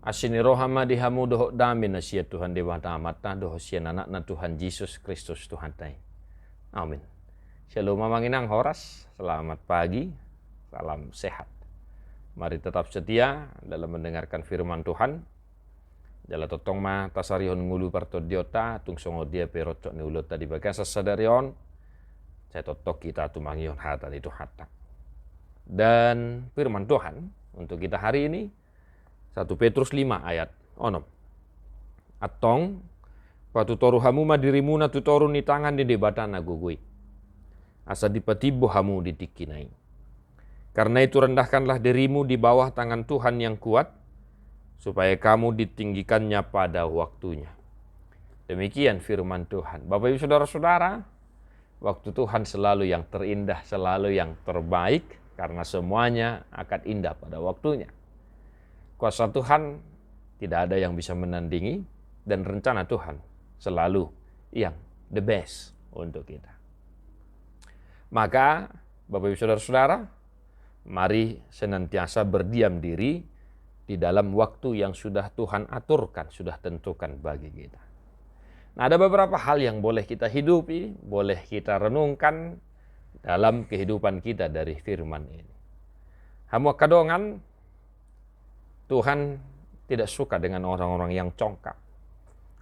Asini rohama dihamu doho dami na siya Tuhan Dewa Tamata doho siya anak na Tuhan Yesus Kristus Tuhan tay. Amin. Shalom mamanginang horas, selamat pagi, salam sehat. Mari tetap setia dalam mendengarkan firman Tuhan. Jala totong ma tasarion ngulu partodiota tung songo dia perocok ni ulut tadi bagian sasadarion. Saya totok kita tumangion hata itu hata. Dan firman Tuhan untuk kita hari ini 1 Petrus 5 ayat 6. Atong patutoru hamu madirimu na tutoru ni tangan di debatana gugui. Asa dipatibo hamu ditikinai. Karena itu rendahkanlah dirimu di bawah tangan Tuhan yang kuat, supaya kamu ditinggikannya pada waktunya. Demikian firman Tuhan. Bapak Ibu Saudara-saudara, waktu Tuhan selalu yang terindah, selalu yang terbaik, karena semuanya akan indah pada waktunya. Kuasa Tuhan tidak ada yang bisa menandingi, dan rencana Tuhan selalu yang the best untuk kita. Maka Bapak Ibu Saudara-saudara, mari senantiasa berdiam diri di dalam waktu yang sudah Tuhan aturkan, sudah tentukan bagi kita. Nah, ada beberapa hal yang boleh kita hidupi, boleh kita renungkan dalam kehidupan kita dari firman ini. Hamu kadongan, Tuhan tidak suka dengan orang-orang yang congkak.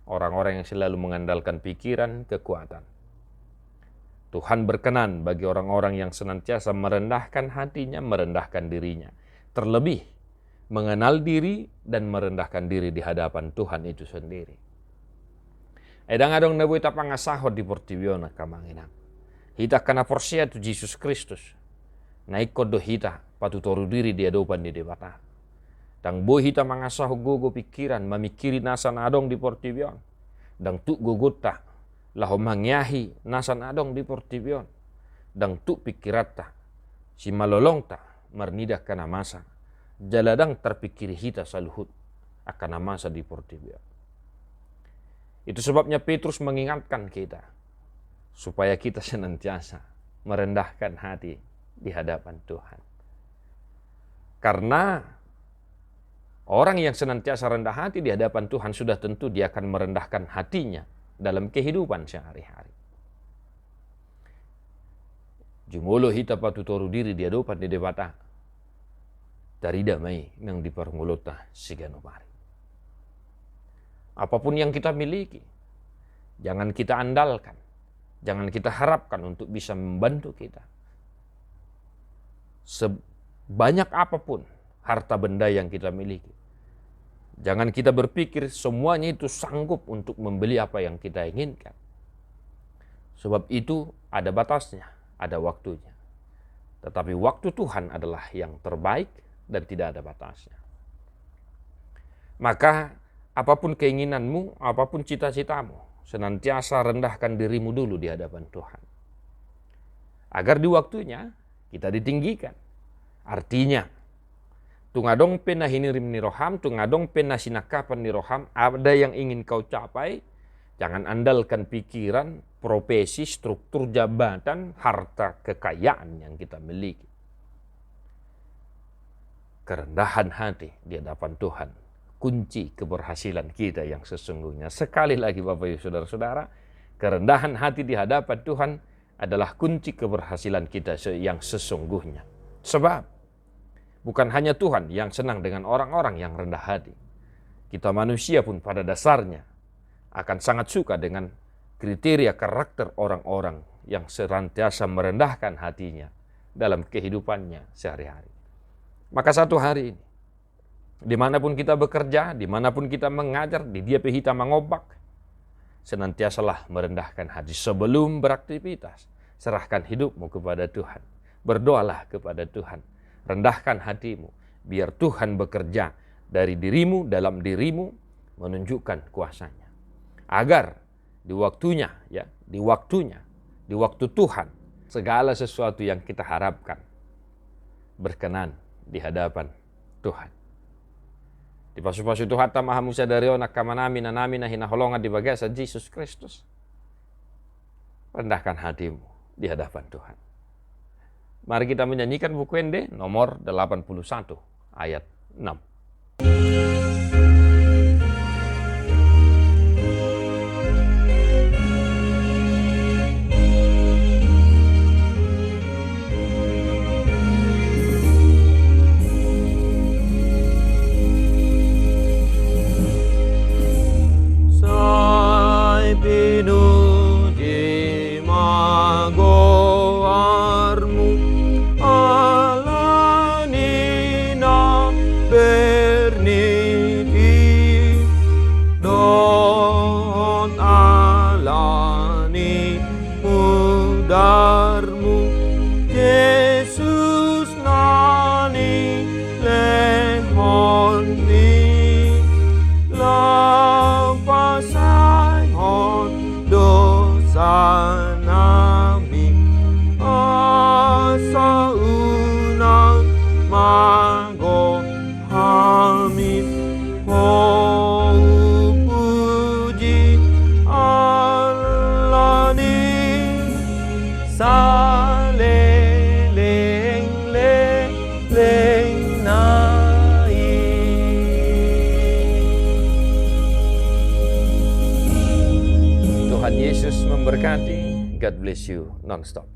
Orang-orang yang selalu mengandalkan pikiran, kekuatan. Tuhan berkenan bagi orang-orang yang senantiasa merendahkan hatinya, merendahkan dirinya. Terlebih mengenal diri dan merendahkan diri di hadapan Tuhan itu sendiri. Edang adong nabu ita pangasahod di portibiona kamanginang. Hita kana porsia tu Yesus Kristus. Naik kodo hita patutoru diri di hadapan di debata. Dang boy hita mangasah gogo pikiran mamikiri nasan adong di portibion. Dang tu gogota laho mangyahi nasan adong di portibion. Dang tu pikirata si malolong ta marnidah kana masa. Jaladang terpikiri hita saluhut akan masa di portibion. Itu sebabnya Petrus mengingatkan kita supaya kita senantiasa merendahkan hati di hadapan Tuhan. Karena orang yang senantiasa rendah hati di hadapan Tuhan sudah tentu dia akan merendahkan hatinya dalam kehidupan sehari-hari. Jumolo hita patutoru diri di hadapan di debata. Dari damai yang dipermulota siganopari. Apapun yang kita miliki, jangan kita andalkan, jangan kita harapkan untuk bisa membantu kita. Sebanyak apapun harta benda yang kita miliki, jangan kita berpikir semuanya itu sanggup untuk membeli apa yang kita inginkan. Sebab itu ada batasnya, ada waktunya. Tetapi waktu Tuhan adalah yang terbaik dan tidak ada batasnya. Maka apapun keinginanmu, apapun cita-citamu, senantiasa rendahkan dirimu dulu di hadapan Tuhan. Agar di waktunya kita ditinggikan. Artinya, tungadong pena hinirim ni roham, tungadong pena sinakapan ni roham, ada yang ingin kau capai, jangan andalkan pikiran, profesi, struktur jabatan, harta kekayaan yang kita miliki. Kerendahan hati di hadapan Tuhan, kunci keberhasilan kita yang sesungguhnya. Sekali lagi Bapak Ibu Saudara-saudara, kerendahan hati di hadapan Tuhan adalah kunci keberhasilan kita yang sesungguhnya. Sebab bukan hanya Tuhan yang senang dengan orang-orang yang rendah hati. Kita manusia pun pada dasarnya akan sangat suka dengan kriteria karakter orang-orang yang senantiasa merendahkan hatinya dalam kehidupannya sehari-hari. Maka satu hari ini, dimanapun kita bekerja, dimanapun kita mengajar, di dia kita mengobak, senantiasalah merendahkan hati sebelum beraktivitas. Serahkan hidupmu kepada Tuhan. Berdoalah kepada Tuhan. Rendahkan hatimu, biar Tuhan bekerja dari dirimu, dalam dirimu, menunjukkan kuasanya. Agar di waktunya, di waktu Tuhan, segala sesuatu yang kita harapkan berkenan di hadapan Tuhan. Di pasu-pasu Tuhan ta maha musa dari onak kamanami nanami na hinaholongan di bagasa Yesus Kristus. Rendahkan hatimu di hadapan Tuhan. Mari kita menyanyikan buku Ende nomor 81 ayat 6. Yesus memberkati. God bless you non-stop.